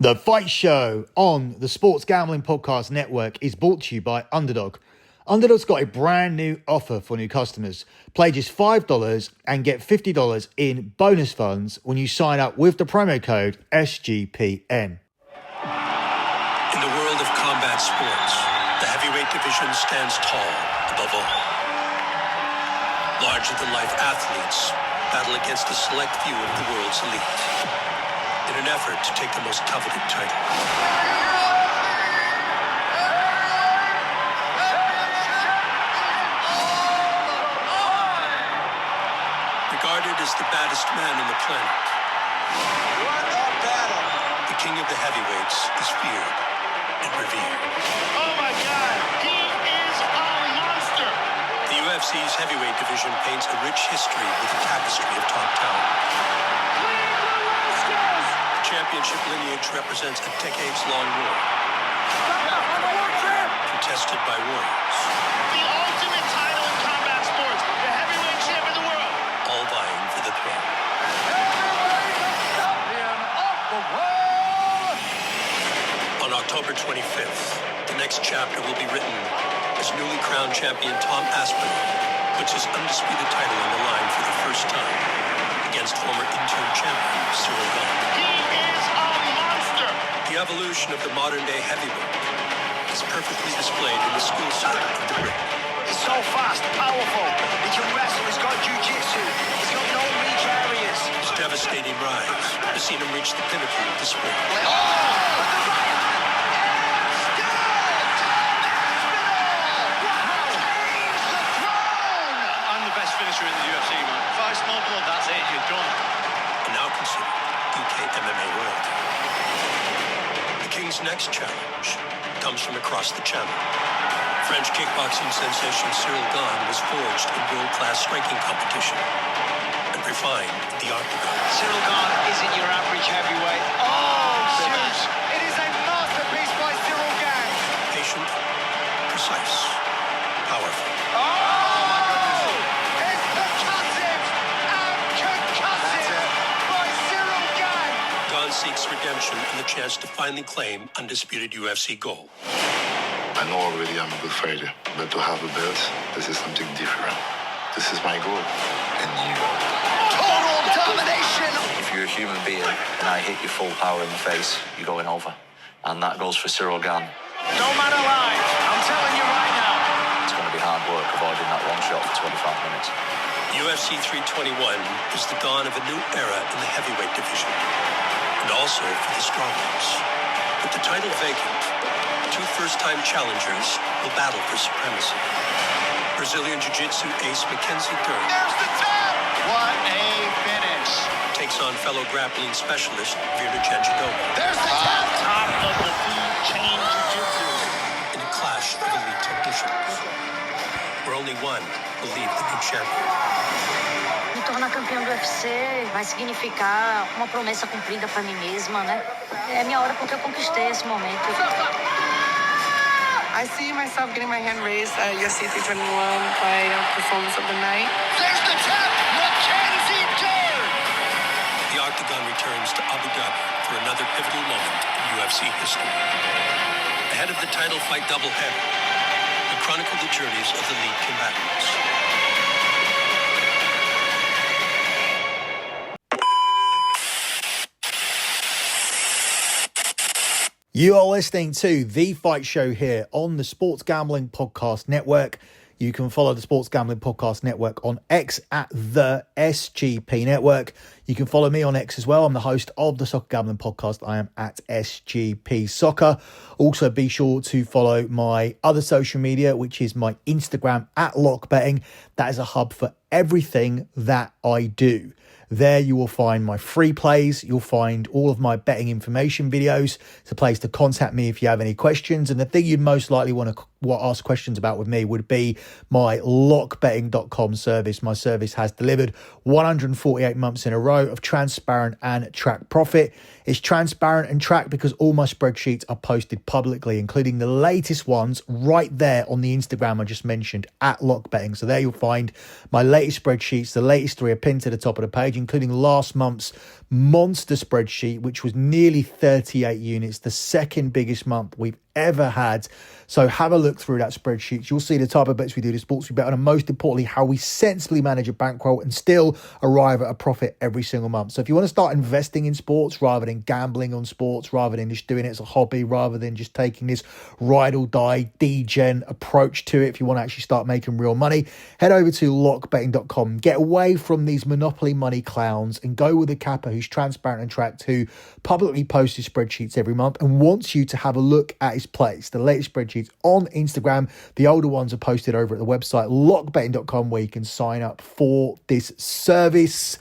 The Fight Show on the Sports Gambling Podcast Network is brought to you by Underdog. Underdog's got a brand new offer for new customers. Play just $5 and get $50 in bonus funds when you sign up with the promo code SGPN. In the world of combat sports, the heavyweight division stands tall above all. Larger-than-life athletes battle against a select few of the world's elite in an effort to take the most coveted title. Regarded as the baddest man on the planet, the king of the heavyweights is feared and revered. Oh my God, he is a monster! The UFC's heavyweight division paints a rich history with a tapestry of top talent. The championship lineage represents a decades-long war, contested by warriors. The ultimate title in combat sports, the heavyweight champ of the world. All vying for the throne. Champion of the world! On October 25th, the next chapter will be written as newly crowned champion Tom Aspinall puts his undisputed title on the line for the first time against former interim champion Ciryl Gane. He is a monster! The evolution of the modern-day heavyweight is perfectly displayed in the skill set of the ring. He's so fast, powerful. He can wrestle. He's got jiu-jitsu. He's got no reach areas. His devastating rise has seen him reach the pinnacle of the sport. I'm the best finisher in the UFC, man. Five small blood, that's it, you're done. And now considered UK MMA royalty. The King's next challenge comes from across the channel. French kickboxing sensation Ciryl Gane was forged in world-class striking competition and refined in the octagon. Ciryl Gane isn't your average heavyweight. Oh, shoot! It is a masterpiece by Ciryl Gane. Patient, precise, powerful. Oh! It's percussive and concussive by Ciryl Gane. Gane seeks redemption and the chance to finally claim undisputed UFC gold. I know already I'm a good fighter, but to have a belt, this is something different. This is my goal. And you. Total domination. If you're a human being and I hit you full power in the face, you're going over. And that goes for Ciryl Gane. No man alive. I'm telling you right now. It's going to be hard work avoiding that one shot for 25 minutes. UFC 321 is the dawn of a new era in the heavyweight division, and also for the strawweights. With the title vacant, two first-time challengers will battle for supremacy. Brazilian Jiu-Jitsu ace Mackenzie Dern There's the tap. What a finish. takes on fellow grappling specialist Virna Jandiroba There's the tap. Top of the food chain jiu-jitsu. in a clash of elite technicians, where only one will leave the new champion. Me tornar campeão do UFC vai significar uma promessa cumprida para mim mesma, né? É minha hora porque eu conquistei esse momento. I see myself getting my hand raised at UFC 321 by performance of the night. There's the tap. Mackenzie Dern. The octagon returns to Abu Dhabi for another pivotal moment in UFC history. Ahead of the title fight doubleheader, we chronicle the journeys of the lead combatants. You are listening to The Fight Show here on the Sports Gambling Podcast Network. You can follow the Sports Gambling Podcast Network on X at the SGP Network. You can follow me on X as well. I'm the host of the Soccer Gambling Podcast. I am at SGP Soccer. Also, be sure to follow my other social media, which is my Instagram at LockBetting. That is a hub for everything that I do. There you will find my free plays. You'll find all of my betting information videos. It's a place to contact me if you have any questions. And the thing you'd most likely want to ask questions about with me would be my lockbetting.com service. My service has delivered 148 months in a row. motto of transparent and track profit. It's transparent and track because all my spreadsheets are posted publicly, including the latest ones right there on the Instagram I just mentioned at Lock Betting. So there you'll find my latest spreadsheets. The latest 3 are pinned to the top of the page, including last month's monster spreadsheet, which was nearly 38 units, the second biggest month we've ever had. So have a look through that spreadsheet. You'll see the type of bets we do, the sports we bet on, and most importantly, how we sensibly manage a bankroll and still arrive at a profit every single month. So if you want to start investing in sports rather than gambling on sports, rather than just doing it as a hobby, rather than just taking this ride or die degen approach to it, if you want to actually start making real money, head over to lockbetting.com. Get away from these monopoly money clowns and go with a capper who's transparent and tracked, who publicly posts his spreadsheets every month and wants you to have a look at his plays. The latest spreadsheets on Instagram, the older ones are posted over at the website lockbetting.com, where you can sign up for this service.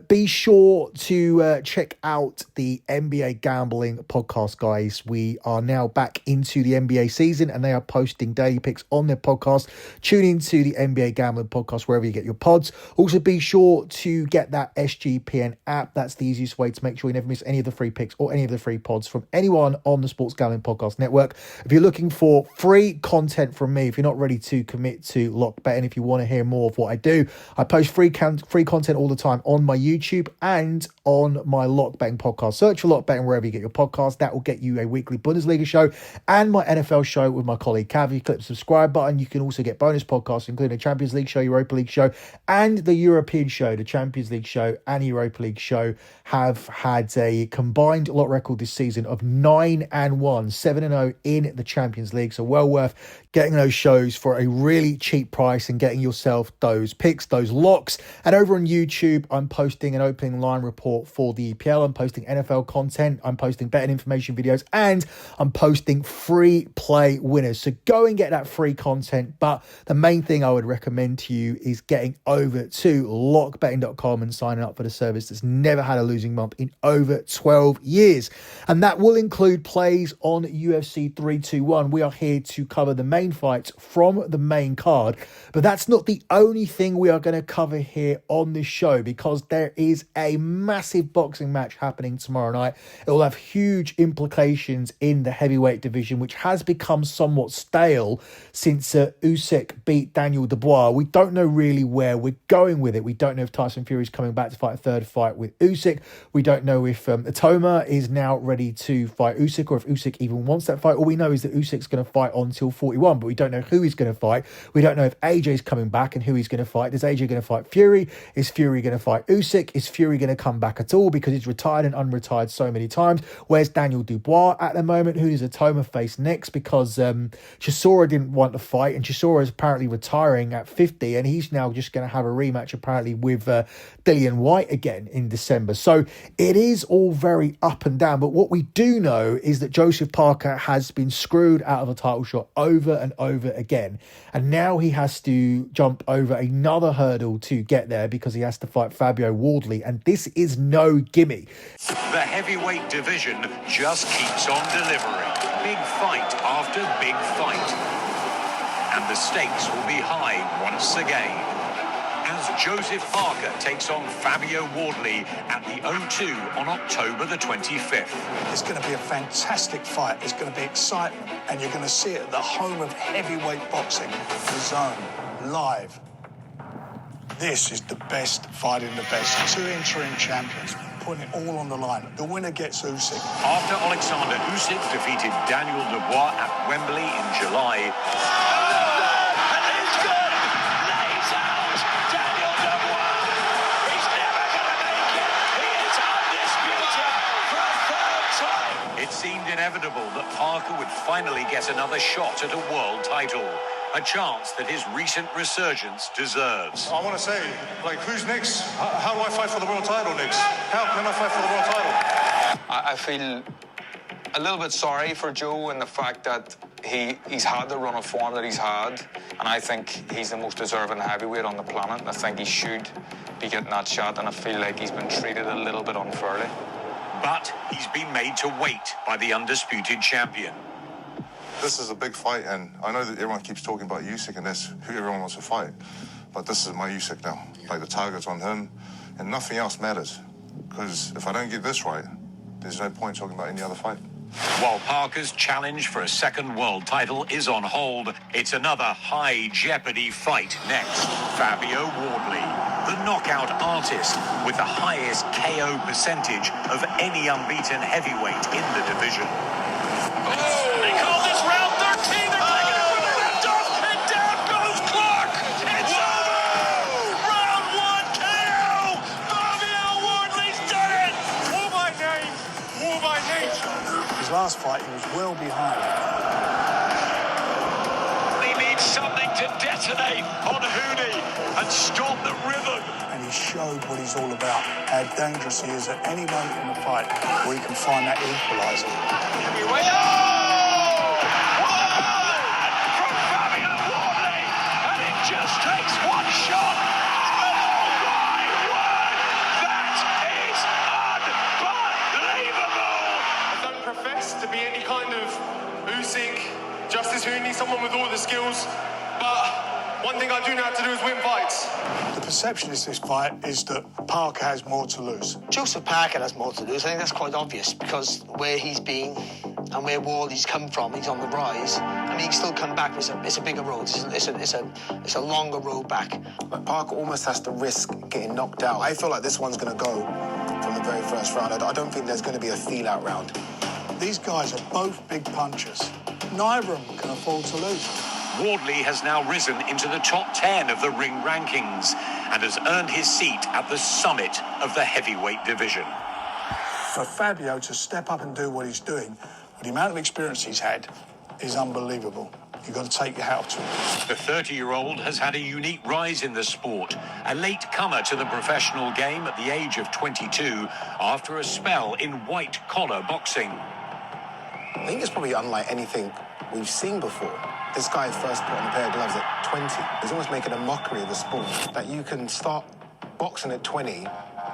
Be sure to check out the NBA Gambling Podcast, guys. We are now back into the NBA season and they are posting daily picks on their podcast. Tune into the NBA Gambling Podcast wherever you get your pods. Also, be sure to get that SGPN app. That's the easiest way to make sure you never miss any of the free picks or any of the free pods from anyone on the Sports Gambling Podcast Network. If you're looking for free content from me, if you're not ready to commit to Lock Betting, if you want to hear more of what I do, I post free content all the time on my YouTube and on my Lock Betting podcast. Search for Lock Betting wherever you get your podcast. That will get you a weekly Bundesliga show and my NFL show with my colleague Cav. If you click the subscribe button, you can also get bonus podcasts, including a Champions League show, Europa League show, and the European show. The Champions League show and Europa League show have had a combined lot record this season of 9-1, 7-0 in the Champions League. So well worth getting those shows for a really cheap price and getting yourself those picks, those locks. And over on YouTube, I'm posting an opening line report for the EPL. I'm posting NFL content. I'm posting betting information videos, and I'm posting free play winners. So go and get that free content. But the main thing I would recommend to you is getting over to lockbetting.com and signing up for the service that's never had a losing month in over 12 years. And that will include plays on UFC 321. We are here to cover the main fights from the main card, but that's not the only thing we are going to cover here on this show, because there is a massive boxing match happening tomorrow night. It will have huge implications in the heavyweight division, which has become somewhat stale since Usyk beat Daniel Dubois. We don't know really where we're going with it. We don't know if Tyson Fury is coming back to fight a third fight with Usyk. We don't know if Atoma is now ready to fight Usyk, or if Usyk even wants that fight. All we know is that Usyk's going to fight until 41, but we don't know who he's going to fight. We don't know if AJ's coming back and who he's going to fight. Is AJ going to fight Fury? Is Fury going to fight Usyk? Is Fury going to come back at all, because he's retired and unretired so many times? Where's Daniel Dubois at the moment? Who does Atoma face next? Because Chisora didn't want to fight, and Chisora is apparently retiring at 50, and he's now just going to have a rematch apparently with Dillian White again in December. So it is all very up and down, but what we do know is that Joseph Parker has been screwed out of a title shot over and over again, and now he has to jump over another hurdle to get there, because he has to fight Fabio Wardley, and this is no gimme. The heavyweight division just keeps on delivering. Big fight after big fight. And the stakes will be high once again, as Joseph Parker takes on Fabio Wardley at the O2 on October the 25th. It's going to be a fantastic fight. It's going to be exciting, and you're going to see it at the home of heavyweight boxing, The Zone, live. This is the best fight in the best. 2 interim champions, putting it all on the line. The winner gets Usyk. After Alexander Usyk defeated Daniel Dubois at Wembley in July, it seemed inevitable that Parker would finally get another shot at a world title, a chance that his recent resurgence deserves. I want to say, who's next? How do I fight for the world title next? How can I fight for the world title? I feel a little bit sorry for Joe in the fact that he's had the run of form that he's had, and I think he's the most deserving heavyweight on the planet, and I think he should be getting that shot, and I feel like he's been treated a little bit unfairly. But he's been made to wait by the undisputed champion. This is a big fight, and I know that everyone keeps talking about Usyk and that's who everyone wants to fight, but this is my Usyk now. The target's on him, and nothing else matters. Because if I don't get this right, there's no point talking about any other fight. While Parker's challenge for a second world title is on hold, it's another high jeopardy fight next. Fabio Wardley, the knockout artist with the highest KO percentage of any unbeaten heavyweight in the division. They call this round 13. They're taking it from the left off, and down goes Clark. It's over. Round 1 KO. Fabio Wardley's done it. War by name, war by nature. His last fight, he was well behind. He needs something to detonate on Hooney and stop the rhythm. And he showed what he's all about, how dangerous he is at any moment in the fight where he can find that equaliser. Heavyweight. Oh! From Fabio Wardley, and it just takes one shot. Oh my word! That is unbelievable. I don't profess to be any kind of Usyk, Justice Hooney, someone with all the skills, but one thing I do know how to do is win fights. The perception is this fight is that Parker has more to lose. Joseph Parker has more to lose. I think that's quite obvious because where he's been and where Wardley's come from, he's on the rise. I mean, he can still come back. It's a bigger road. It's a longer road back. But Parker almost has to risk getting knocked out. I feel like this one's going to go from the very first round. I don't think there's going to be a feel-out round. These guys are both big punchers. Neither of them can afford to lose. Wardley has now risen into the top 10 of the ring rankings and has earned his seat at the summit of the heavyweight division. For Fabio to step up and do what he's doing, with the amount of experience he's had, is unbelievable. You've got to take your hat off to him. The 30-year-old has had a unique rise in the sport, a late comer to the professional game at the age of 22 after a spell in white-collar boxing. I think it's probably unlike anything we've seen before. This guy first put on a pair of gloves at 20. He's almost making a mockery of the sport. That you can start boxing at 20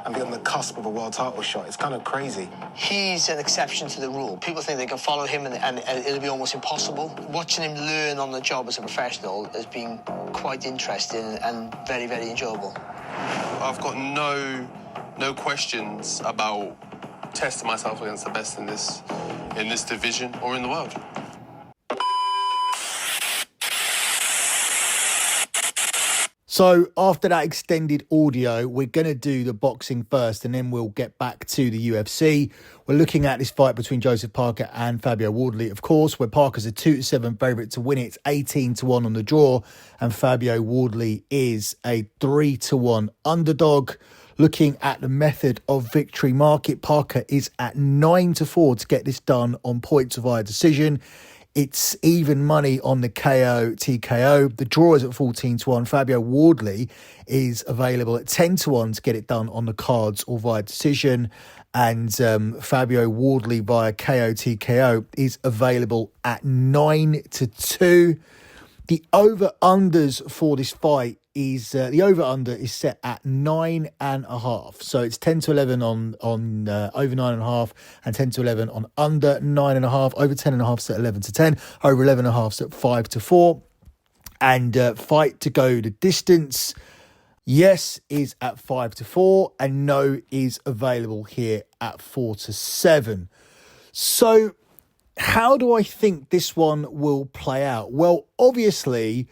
and be on the cusp of a world title shot. It's kind of crazy. He's an exception to the rule. People think they can follow him and it'll be almost impossible. Watching him learn on the job as a professional has been quite interesting and very, very enjoyable. I've got no questions about testing myself against the best in this division or in the world. So after that extended audio, we're going to do the boxing first and then we'll get back to the UFC. We're looking at this fight between Joseph Parker and Fabio Wardley, of course, where Parker's a 2-7 favourite to win it. It's 18-1 on the draw, and Fabio Wardley is a 3-1 underdog. Looking at the method of victory market, Parker is at 9-4 to get this done on points via decision. It's even money on the KO TKO. The draw is at 14-1. Fabio Wardley is available at 10-1 to get it done on the cards or via decision. And Fabio Wardley via KO TKO is available at 9-2. The over-unders for this fight is the over-under is set at 9.5. So it's 10-11 on over 9.5 and 10-11 on under 9.5. Over 10.5 set 11-10. Over 11.5 set 5-4. And fight to go the distance, yes, is at 5-4, and no is available here at 4-7. So how do I think this one will play out? Well, obviously,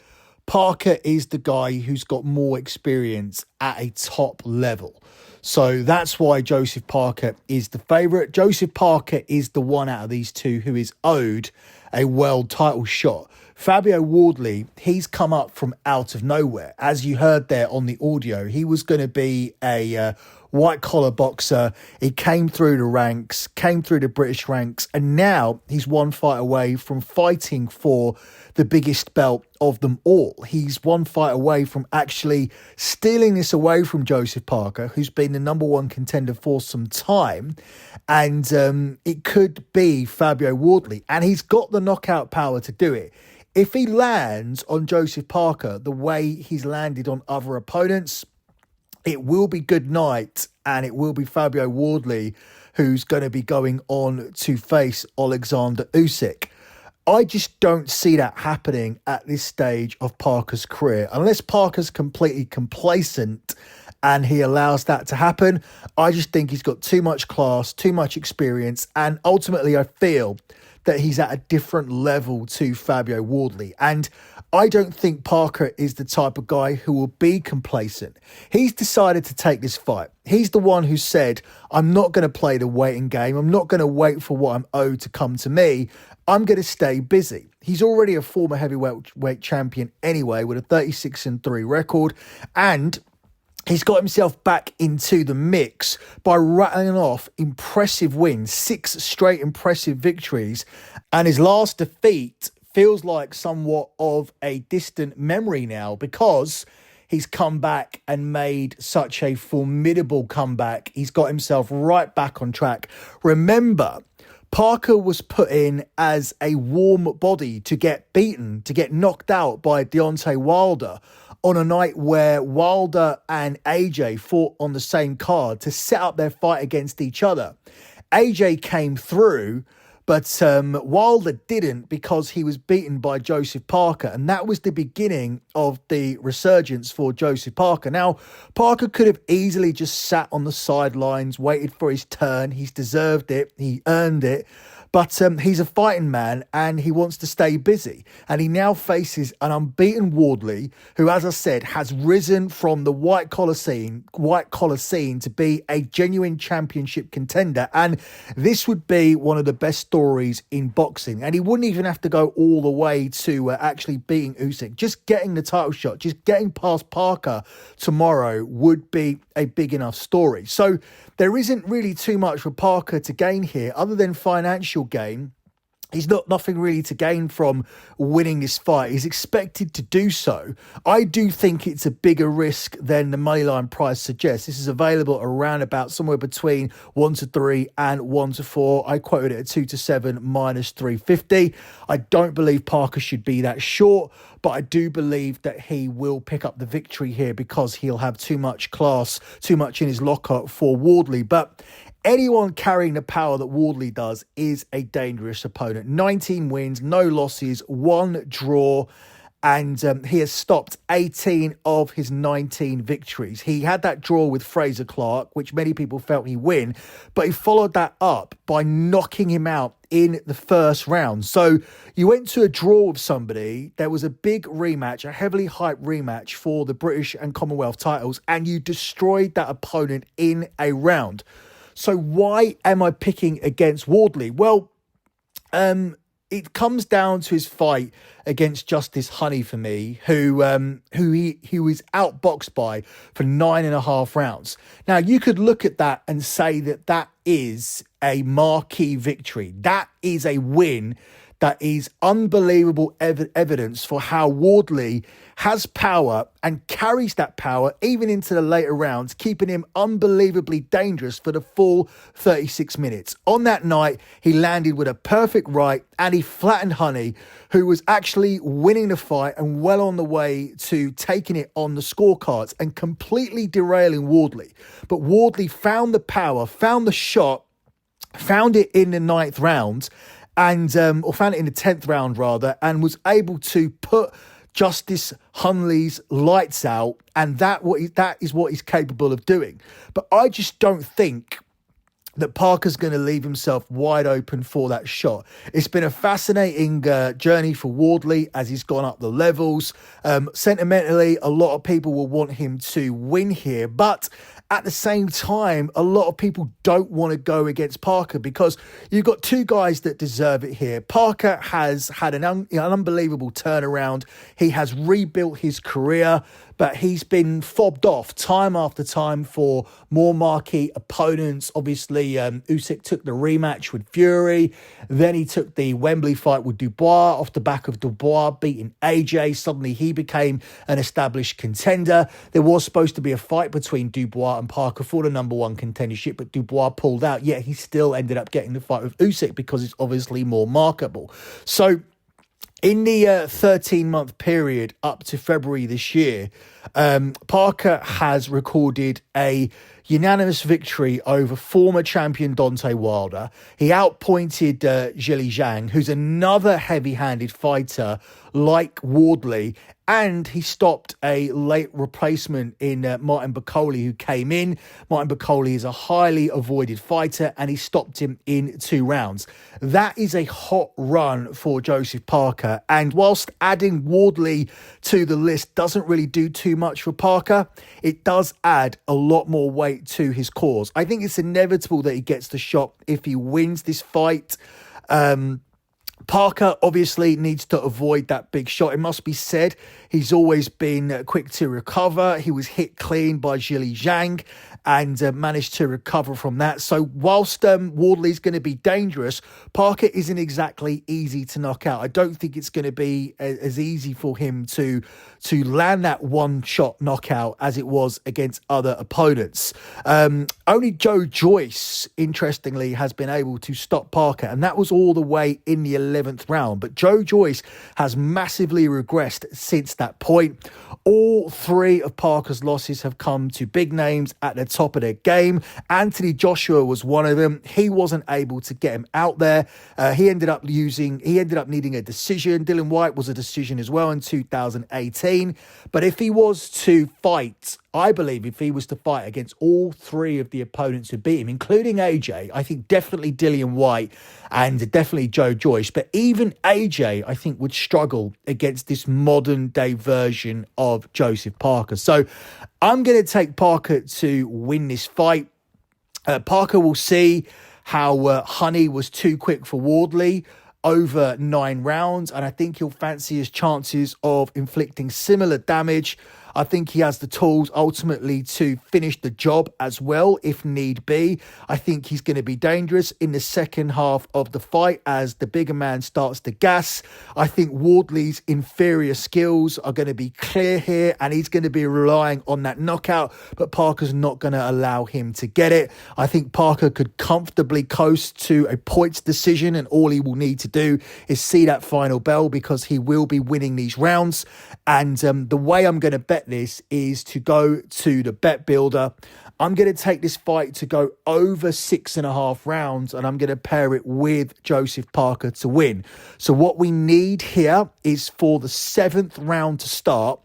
Parker is the guy who's got more experience at a top level. So that's why Joseph Parker is the favourite. Joseph Parker is the one out of these two who is owed a world title shot. Fabio Wardley, he's come up from out of nowhere. As you heard there on the audio, he was going to be a white-collar boxer. He came through the ranks, came through the British ranks, and now he's one fight away from fighting for the biggest belt of them all. He's one fight away from actually stealing this away from Joseph Parker, who's been the number one contender for some time. And it could be Fabio Wardley. And he's got the knockout power to do it. If he lands on Joseph Parker the way he's landed on other opponents, it will be good night, and it will be Fabio Wardley who's going to be going on to face Alexander Usyk. I just don't see that happening at this stage of Parker's career. Unless Parker's completely complacent and he allows that to happen, I just think he's got too much class, too much experience, and ultimately I feel that he's at a different level to Fabio Wardley. And I don't think Parker is the type of guy who will be complacent. He's decided to take this fight. He's the one who said, I'm not going to play the waiting game. I'm not going to wait for what I'm owed to come to me. I'm going to stay busy. He's already a former heavyweight champion anyway, with a 36-3 record. And he's got himself back into the mix by rattling off impressive wins, 6 straight impressive victories. And his last defeat feels like somewhat of a distant memory now, because he's come back and made such a formidable comeback. He's got himself right back on track. Remember, Parker was put in as a warm body to get beaten, to get knocked out by Deontay Wilder on a night where Wilder and AJ fought on the same card to set up their fight against each other. AJ came through, but Wilder didn't, because he was beaten by Joseph Parker. And that was the beginning of the resurgence for Joseph Parker. Now, Parker could have easily just sat on the sidelines, waited for his turn. He's deserved it. He earned it. But he's a fighting man and he wants to stay busy. And he now faces an unbeaten Wardley, who, as I said, has risen from the white collar scene to be a genuine championship contender. And this would be one of the best stories in boxing. And he wouldn't even have to go all the way to actually beating Usyk. Just getting the title shot, just getting past Parker tomorrow would be a big enough story. So there isn't really too much for Parker to gain here other than financial gain. He's got nothing really to gain from winning this fight. He's expected to do so. I do think it's a bigger risk than the moneyline price suggests. This is available around about somewhere between 1-3 and 1-4. I quoted it at 2-7 minus 350. I don't believe Parker should be that short, but I do believe that he will pick up the victory here because he'll have too much class, too much in his locker for Wardley. But anyone carrying the power that Wardley does is a dangerous opponent. 19 wins, no losses, 1 draw, and he has stopped 18 of his 19 victories. He had that draw with Fraser Clark, which many people felt he'd win, but he followed that up by knocking him out in the first round. So you went to a draw with somebody. There was a big rematch, a heavily hyped rematch for the British and Commonwealth titles, and you destroyed that opponent in a round. So why am I picking against Wardley? Well, it comes down to his fight against Justice Honey for me, who he was outboxed by for 9.5 rounds. Now, you could look at that and say that that is a marquee victory. That is a win. That is unbelievable evidence for how Wardley has power and carries that power even into the later rounds, keeping him unbelievably dangerous for the full 36 minutes. On that night, he landed with a perfect right and he flattened Honey, who was actually winning the fight and well on the way to taking it on the scorecards and completely derailing Wardley. But Wardley found the power, found the shot, found it in the 9th round, and or found it in the 10th round rather, and was able to put Justice Hunley's lights out, and that is what he's capable of doing. But I just don't think that Parker's going to leave himself wide open for that shot. It's been a fascinating journey for Wardley as he's gone up the levels. Sentimentally, a lot of people will want him to win here, but at the same time, a lot of people don't want to go against Parker because you've got 2 guys that deserve it here. Parker has had an unbelievable turnaround. He has rebuilt his career, but he's been fobbed off time after time for more marquee opponents. Obviously, Usyk took the rematch with Fury. Then he took the Wembley fight with Dubois off the back of Dubois beating AJ. Suddenly, he became an established contender. There was supposed to be a fight between Dubois and Parker for the number 1 contendership, but Dubois pulled out. Yet he still ended up getting the fight with Usyk because it's obviously more marketable. So In the 13-month period up to February this year, Parker has recorded a unanimous victory over former champion Deontay Wilder. He outpointed Ciryl Gane, who's another heavy-handed fighter like Wardley, and he stopped a late replacement in Martin Bakole, who came in. Martin Bakole is a highly avoided fighter, and he stopped him in 2 rounds. That is a hot run for Joseph Parker, and whilst adding Wardley to the list doesn't really do too much for Parker, it does add a lot more weight to his cause. I think it's inevitable that he gets the shot if he wins this fight. Parker obviously needs to avoid that big shot. It must be said, he's always been quick to recover. He was hit clean by Ciryl Gane and managed to recover from that. So whilst Wardley's going to be dangerous, Parker isn't exactly easy to knock out. I don't think it's going to be as easy for him to land that one-shot knockout as it was against other opponents. Only Joe Joyce, interestingly, has been able to stop Parker, and that was all the way in the 11th round. But Joe Joyce has massively regressed since that point. All 3 of Parker's losses have come to big names at the top of their game. Anthony Joshua was one of them. He wasn't able to get him out there. He ended up needing a decision. Dillian Whyte was a decision as well in 2018. But if he was to fight, I believe if he was to fight against all 3 of the opponents who beat him, including AJ, I think definitely Dillian Whyte and definitely Joe Joyce, but even AJ, I think, would struggle against this modern day version of Joseph Parker. So I'm going to take Parker to win this fight. Parker will see how Honey was too quick for Wardley over 9 rounds, and I think he'll fancy his chances of inflicting similar damage. I think he has the tools ultimately to finish the job as well, if need be. I think he's going to be dangerous in the second half of the fight as the bigger man starts to gas. I think Wardley's inferior skills are going to be clear here, and he's going to be relying on that knockout, but Parker's not going to allow him to get it. I think Parker could comfortably coast to a points decision, and all he will need to do is see that final bell, because he will be winning these rounds. And the way I'm going to bet this is to go to the bet builder. I'm going to take this fight to go over 6.5 rounds, and I'm going to pair it with Joseph Parker to win. So what we need here is for the 7th round to start.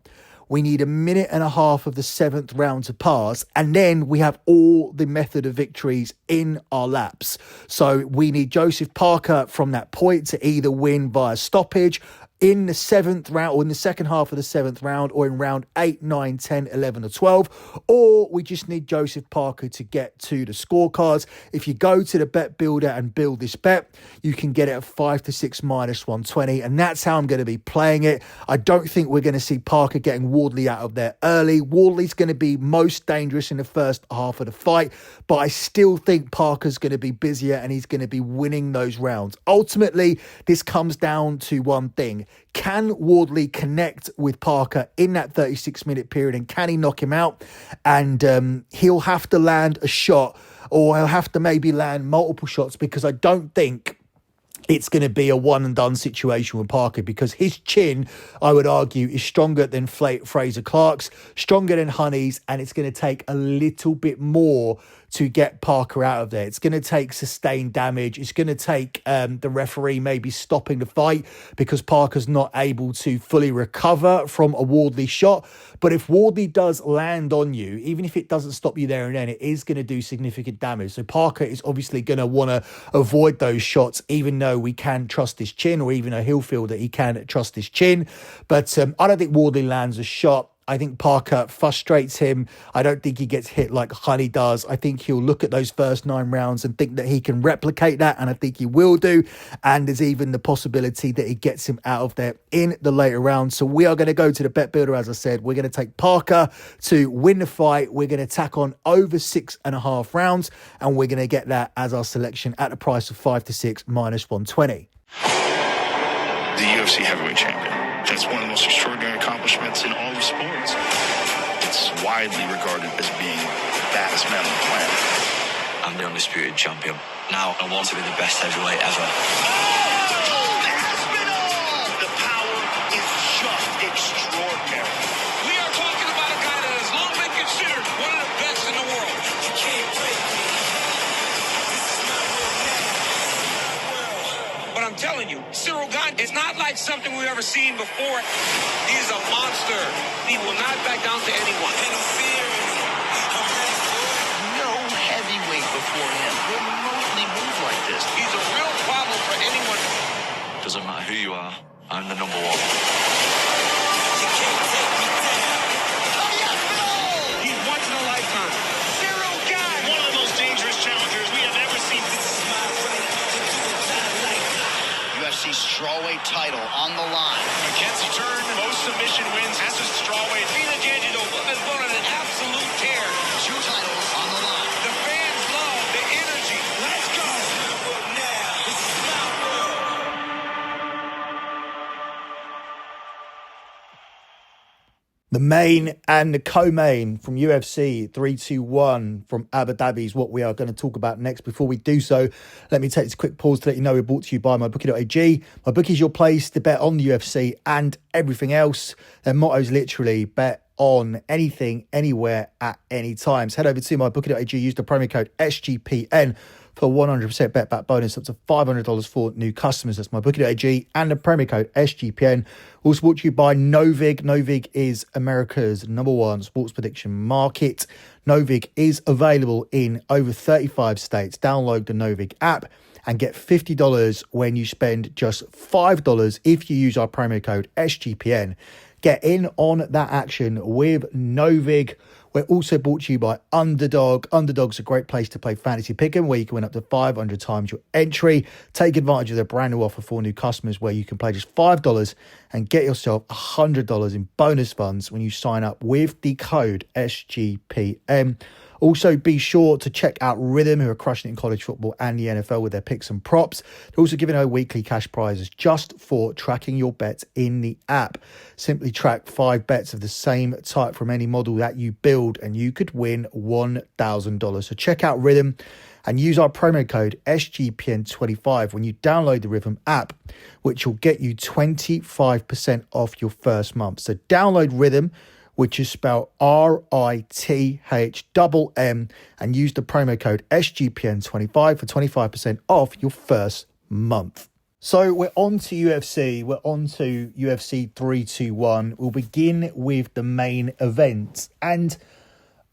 We need 1.5 minutes of the 7th round to pass, and then we have all the method of victories in our laps. So we need Joseph Parker from that point to either win via stoppage in the 7th round, or in the second half of the 7th round, or in round 8, 9, 10, 11 or 12, or we just need Joseph Parker to get to the scorecards. If you go to the bet builder and build this bet, you can get it at 5-6 minus 120, and that's how I'm going to be playing it. I don't think we're going to see Parker getting Wardley out of there early. Wardley's going to be most dangerous in the first half of the fight, but I still think Parker's going to be busier, and he's going to be winning those rounds. Ultimately, this comes down to one thing. Can Wardley connect with Parker in that 36-minute period, and can he knock him out? And he'll have to land a shot, or he'll have to maybe land multiple shots, because I don't think it's going to be a one-and-done situation with Parker, because his chin, I would argue, is stronger than Fraser Clark's, stronger than Honey's, and it's going to take a little bit more to get Parker out of there. It's going to take sustained damage. It's going to take the referee maybe stopping the fight because Parker's not able to fully recover from a Wardley shot. But if Wardley does land on you, even if it doesn't stop you there and then, it is going to do significant damage. So Parker is obviously going to want to avoid those shots, even though we can trust his chin, or even though he'll feel that he can trust his chin. But I don't think Wardley lands a shot. I think Parker frustrates him. I don't think he gets hit like Honey does. I think he'll look at those first 9 rounds and think that he can replicate that, and I think he will do. And there's even the possibility that he gets him out of there in the later rounds. So we are going to go to the bet builder, as I said. We're going to take Parker to win the fight. We're going to tack on over 6.5 rounds, and we're going to get that as our selection at the price of 5-6 minus 120. The UFC heavyweight champion. That's one of the most extraordinary accomplishments in all of sports. It's widely regarded as being the baddest man on the planet. I'm the undisputed champion. Now I want to be the best heavyweight ever. Tom Aspinall! The power I'm telling you, Ciryl Gane is not like something we've ever seen before. He's a monster. He will not back down to anyone. And I'm fearing him. I'm ready for it. No heavyweight before him will remotely move like this. He's a real problem for anyone. Doesn't matter who you are, I'm the number one. You can't take me down. Tommy Aspinall! He's once in a lifetime. Ciryl Gane! One of the most dangerous challengers we have ever seen. This is my right to do it not like UFC strawweight title on the line. Mackenzie Dern, most submission wins as a strawweight. Virna Jandiroba has gone on an absolute tear. 2 titles on the line. The fans love the energy. Let's go! This is my world. The main and the co-main from UFC 321 from Abu Dhabi is what we are going to talk about next. Before we do so, let me take this quick pause to let you know we're brought to you by mybookie.ag. MyBookie is your place to bet on the UFC and everything else. Their motto is literally bet on anything, anywhere, at any time. So head over to mybookie.ag, use the promo code SGPN for 100% bet back bonus up to $500 for new customers. That's mybookie.ag and the promo code SGPN. Also brought to you by Novig. Novig is America's #1 sports prediction market. Novig is available in over 35 states. Download the Novig app and get $50 when you spend just $5 if you use our promo code SGPN. Get in on that action with Novig. We're also brought to you by Underdog. Underdog's a great place to play fantasy pick'em, where you can win up to 500 times your entry. Take advantage of their brand new offer for new customers, where you can play just $5 and get yourself $100 in bonus funds when you sign up with the code SGPM. Also, be sure to check out Rhythm, who are crushing it in college football and the NFL with their picks and props. They're also giving away weekly cash prizes just for tracking your bets in the app. Simply track 5 bets of the same type from any model that you build, and you could win $1,000. So check out Rhythm and use our promo code SGPN25 when you download the Rhythm app, which will get you 25% off your first month. So download Rhythm, which is spelled RITHMM, and use the promo code SGPN25 for 25% off your first month. So we're on to UFC. We're on to UFC 321. We'll begin with the main event. And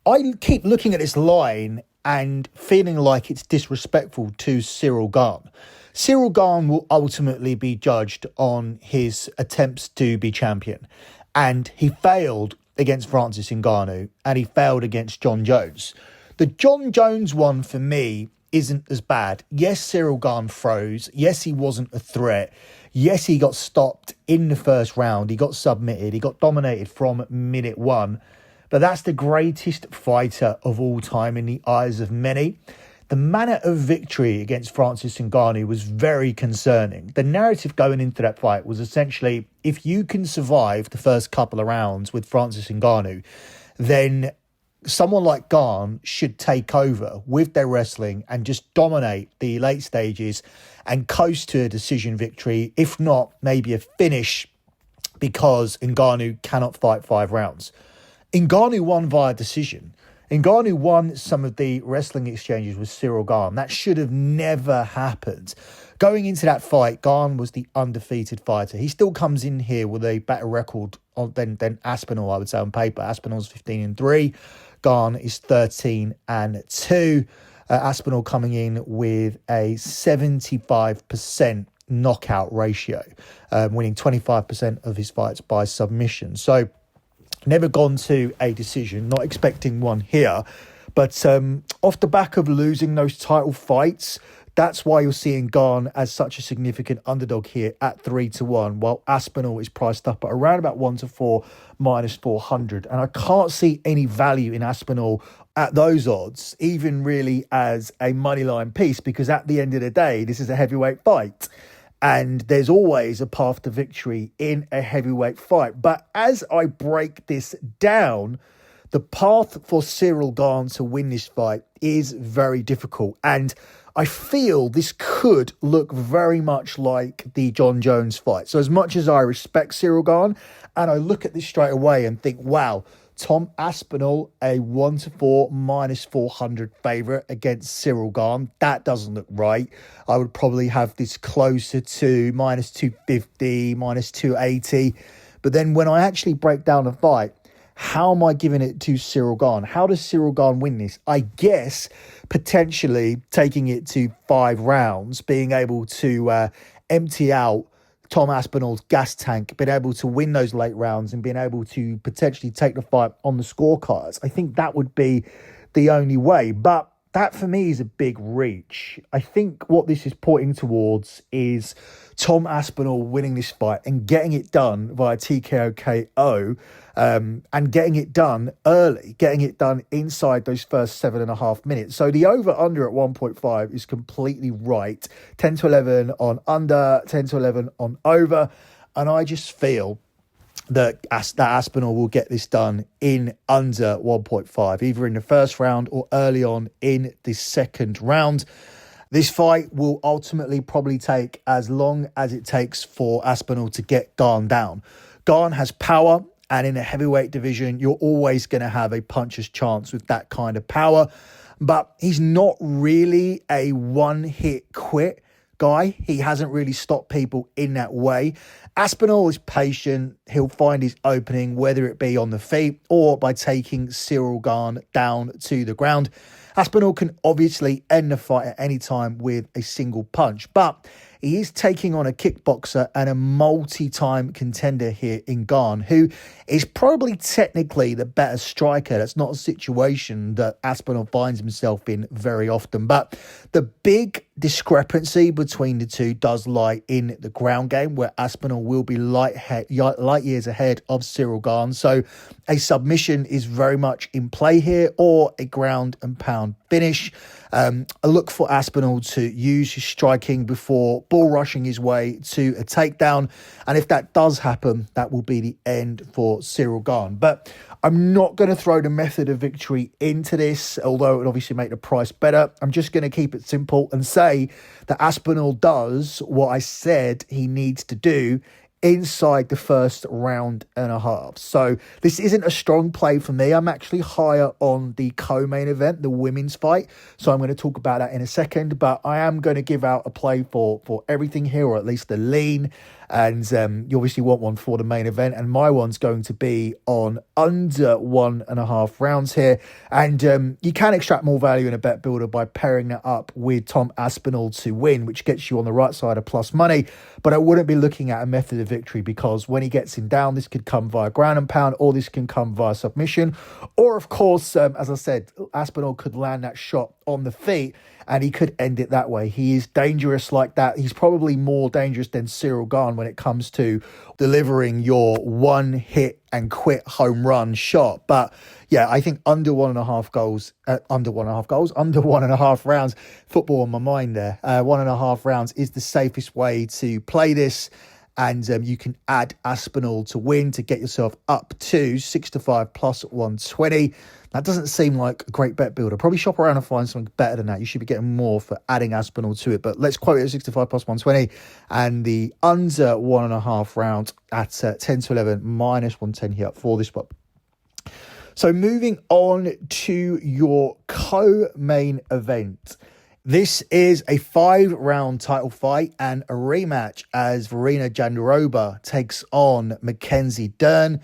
I keep looking at this line and feeling like it's disrespectful to Ciryl Gane. Ciryl Gane will ultimately be judged on his attempts to be champion. And he failed against Francis Ngannou, and he failed against John Jones. The John Jones one, for me, isn't as bad. Yes, Ciryl Gane froze. Yes, he wasn't a threat. Yes, he got stopped in the first round. He got submitted. He got dominated from minute 1. But that's the greatest fighter of all time in the eyes of many. The manner of victory against Francis Ngannou was very concerning. The narrative going into that fight was essentially, if you can survive the first couple of rounds with Francis Ngannou, then someone like Gane should take over with their wrestling and just dominate the late stages and coast to a decision victory, if not maybe a finish, because Ngannou cannot fight 5 rounds. Ngannou won via decision. Ngannou won some of the wrestling exchanges with Ciryl Gane. That should have never happened. Going into that fight, Gane was the undefeated fighter. He still comes in here with a better record than Aspinall, I would say, on paper. Aspinall's 15-3. Gane is 13-2. Aspinall coming in with a 75% knockout ratio, winning 25% of his fights by submission. So, never gone to a decision, not expecting one here. But off the back of losing those title fights, that's why you're seeing Gane as such a significant underdog here at 3-1, while Aspinall is priced up at around about 1-4, minus 400. And I can't see any value in Aspinall at those odds, even really as a moneyline piece, because at the end of the day, this is a heavyweight fight. And there's always a path to victory in a heavyweight fight. But as I break this down, the path for Ciryl Gane to win this fight is very difficult. And I feel this could look very much like the John Jones fight. So as much as I respect Ciryl Gane, and I look at this straight away and think, wow, Tom Aspinall, a 1-4 -400 favourite against Ciryl Gane. That doesn't look right. I would probably have this closer to -250, -280. But then when I actually break down the fight, how am I giving it to Ciryl Gane? How does Ciryl Gane win this? I guess potentially taking it to 5 rounds, being able to empty out Tom Aspinall's gas tank, being able to win those late rounds and being able to potentially take the fight on the scorecards. I think that would be the only way. But that for me is a big reach. I think what this is pointing towards is Tom Aspinall winning this fight and getting it done via TKO KO, and getting it done early, getting it done inside those first 7.5 minutes. So the over-under at 1.5 is completely right. 10-11 on under, 10-11 on over. And I just feel that Aspinall will get this done in under 1.5, either in the first round or early on in the second round. This fight will ultimately probably take as long as it takes for Aspinall to get Gane down. Gane has power, and in the heavyweight division, you're always going to have a puncher's chance with that kind of power. But he's not really a one-hit quit guy. He hasn't really stopped people in that way. Aspinall is patient. He'll find his opening, whether it be on the feet or by taking Ciryl Gane down to the ground. Aspinall can obviously end the fight at any time with a single punch, but he is taking on a kickboxer and a multi-time contender here in Gane, who is probably technically the better striker. That's not a situation that Aspinall finds himself in very often. But the big discrepancy between the two does lie in the ground game, where Aspinall will be light years ahead of Ciryl Gane. So a submission is very much in play here, or a ground and pound finish. I look for Aspinall to use his striking before bull rushing his way to a takedown. And if that does happen, that will be the end for Ciryl Gane. But I'm not going to throw the method of victory into this, although it would obviously make the price better. I'm just going to keep it simple and say that Aspinall does what I said he needs to do inside the first round and a half. So this isn't a strong play for me. I'm actually higher on the co-main event, the women's fight. So I'm going to talk about that in a second, but I am going to give out a play for everything here, or at least the lean. And you obviously want one for the main event, and my one's going to be on under 1.5 rounds here. And you can extract more value in a bet builder by pairing that up with Tom Aspinall to win, which gets you on the right side of plus money. But I wouldn't be looking at a method of victory, because when he gets him down, this could come via ground and pound, or this can come via submission, or of course, as I said, Aspinall could land that shot on the feet and he could end it that way. He is dangerous like that. He's probably more dangerous than Ciryl Gane when it comes to delivering your one hit and quit home run shot. But yeah, I think under 1.5 rounds, football on my mind there. 1.5 rounds is the safest way to play this. And you can add Aspinall to win to get yourself up to 6-5 plus 120. That doesn't seem like a great bet builder. Probably shop around and find something better than that. You should be getting more for adding Aspinall to it. But let's quote it at 65 plus 120. And the under 1.5 rounds at 10-11 minus 110 here for this spot. So moving on to your co-main event. This is a 5-round title fight and a rematch as Virna Jandiroba takes on Mackenzie Dern.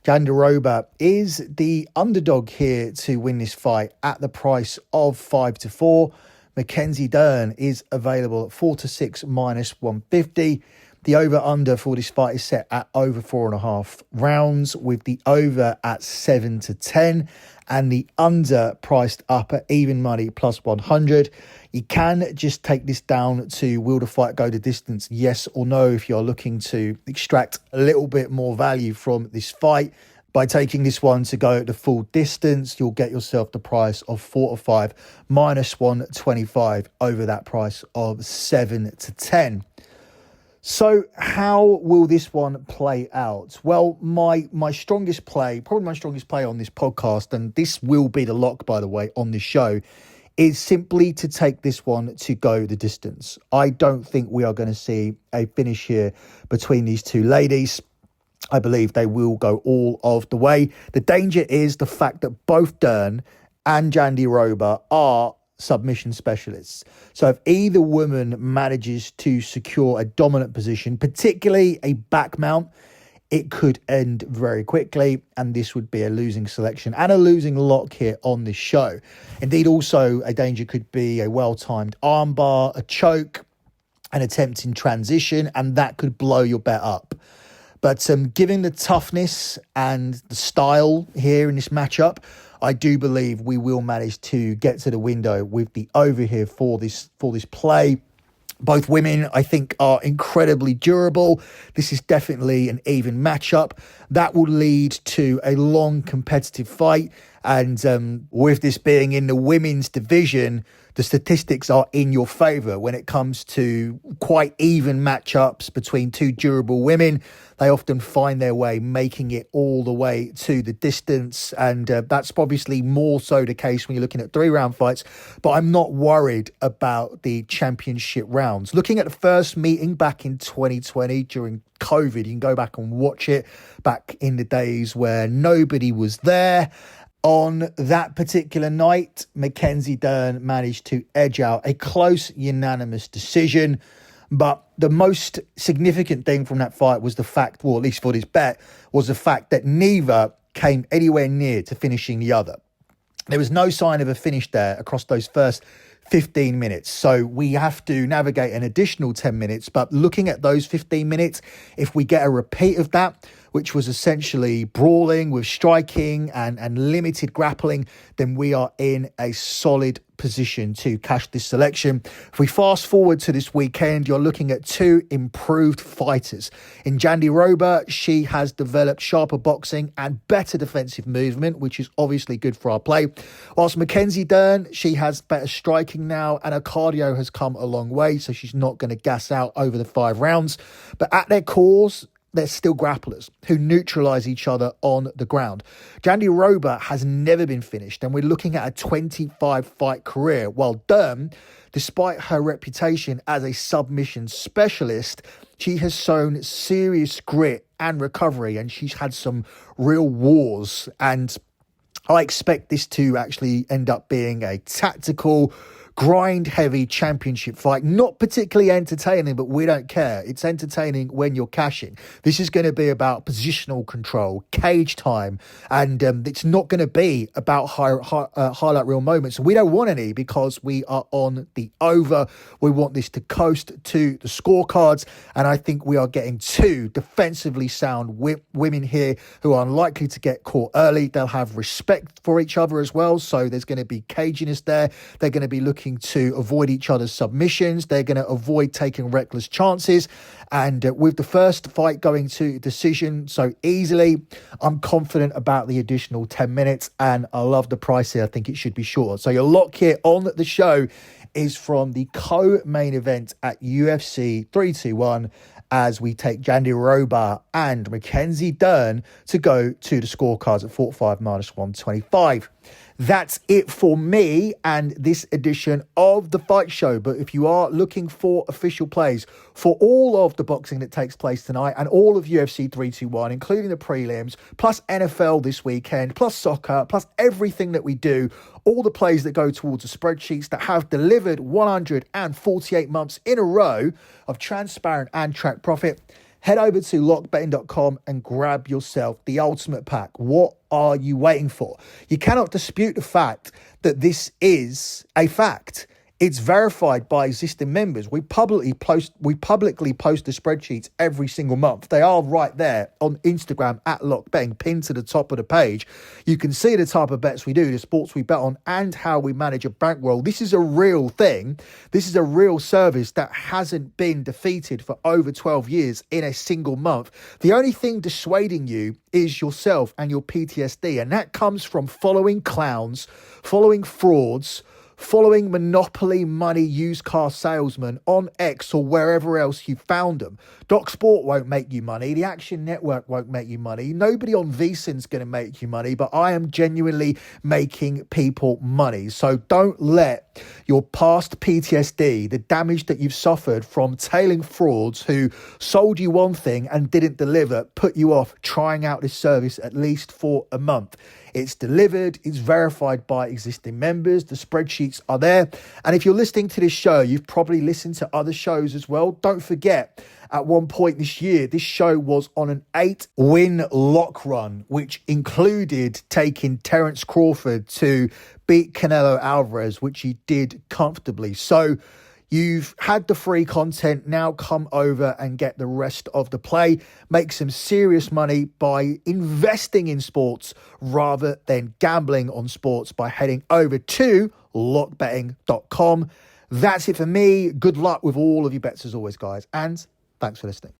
Jandiroba is the underdog here to win this fight at the price of 5-4. Mackenzie Dern is available at 4-6 minus 150. The over-under for this fight is set at over 4.5 rounds, with the over at 7-10 and the under priced up at even money plus 100. You can just take this down to will the fight go the distance, yes or no, if you're looking to extract a little bit more value from this fight. By taking this one to go the full distance, you'll get yourself the price of 4-5 minus 125 over that price of 7-10. So how will this one play out? Well, my strongest play, probably my strongest play on this podcast, and this will be the lock, by the way, on this show, is simply to take this one to go the distance. I don't think we are going to see a finish here between these two ladies. I believe they will go all of the way. The danger is the fact that both Dern and Jandiroba are submission specialists. So if either woman manages to secure a dominant position, particularly a back mount, it could end very quickly, and this would be a losing selection and a losing lock here on this show. Indeed, also a danger could be a well-timed armbar, a choke, an attempt in transition, and that could blow your bet up. But given the toughness and the style here in this matchup, I do believe we will manage to get to the window with the over here for this play. Both women, I think, are incredibly durable. This is definitely an even matchup. That will lead to a long competitive fight. And with this being in the women's division, the statistics are in your favour when it comes to quite even matchups between two durable women. They often find their way making it all the way to the distance. And that's obviously more so the case when you're looking at 3-round fights. But I'm not worried about the championship rounds. Looking at the first meeting back in 2020 during COVID, you can go back and watch it back in the days where nobody was there. On that particular night, Mackenzie Dern managed to edge out a close unanimous decision. But the most significant thing from that fight was the fact, well, at least for this bet, was the fact that neither came anywhere near to finishing the other. There was no sign of a finish there across those first 15 minutes. So we have to navigate an additional 10 minutes. But looking at those 15 minutes, if we get a repeat of that, which was essentially brawling with striking and limited grappling, then we are in a solid position to cash this selection. If we fast forward to this weekend, you're looking at two improved fighters. In Jandiroba, she has developed sharper boxing and better defensive movement, which is obviously good for our play. Whilst Mackenzie Dern, she has better striking now and her cardio has come a long way, so she's not going to gas out over the 5 rounds. But at their cores, they're still grapplers who neutralise each other on the ground. Jandiroba has never been finished, and we're looking at a 25-fight career, while Dern, despite her reputation as a submission specialist, she has shown serious grit and recovery, and she's had some real wars. And I expect this to actually end up being a tactical, grind-heavy championship fight. Not particularly entertaining, but we don't care. It's entertaining when you're cashing. This is going to be about positional control, cage time, and it's not going to be about highlight reel moments. We don't want any because we are on the over. We want this to coast to the scorecards, and I think we are getting two defensively sound women here who are unlikely to get caught early. They'll have respect for each other as well, so there's going to be caginess there. They're going to be looking to avoid each other's submissions. They're going to avoid taking reckless chances. And with the first fight going to decision so easily, I'm confident about the additional 10 minutes. And I love the price here. I think it should be short. So your lock here on the show is from the co-main event at UFC 321 as we take Jandiroba and Mackenzie Dern to go to the scorecards at 45 minus 125. That's it for me and this edition of The Fight Show. But if you are looking for official plays for all of the boxing that takes place tonight and all of UFC 321, including the prelims, plus NFL this weekend, plus soccer, plus everything that we do, all the plays that go towards the spreadsheets that have delivered 148 months in a row of transparent and track profit, head over to lockbetting.com and grab yourself the ultimate pack. What are you waiting for? You cannot dispute the fact that this is a fact. It's verified by existing members. We publicly post the spreadsheets every single month. They are right there on Instagram at lockbetting, pinned to the top of the page. You can see the type of bets we do, the sports we bet on, and how we manage a bankroll. This is a real thing. This is a real service that hasn't been defeated for over 12 years in a single month. The only thing dissuading you is yourself and your PTSD, and that comes from following clowns, following frauds, following monopoly money used car salesmen on X or wherever else you found them. Doc Sport won't make you money. The Action Network won't make you money. Nobody on VSiN's going to make you money, but I am genuinely making people money. So don't let your past PTSD, the damage that you've suffered from tailing frauds who sold you one thing and didn't deliver, put you off trying out this service at least for a month. It's delivered, it's verified by existing members, the spreadsheets are there. And if you're listening to this show, you've probably listened to other shows as well. Don't forget, at one point this year, this show was on an 8-win lock run, which included taking Terence Crawford to beat Canelo Alvarez, which he did comfortably. So you've had the free content, now come over and get the rest of the play. Make some serious money by investing in sports rather than gambling on sports by heading over to lockbetting.com. That's it for me. Good luck with all of your bets as always, guys, and thanks for listening.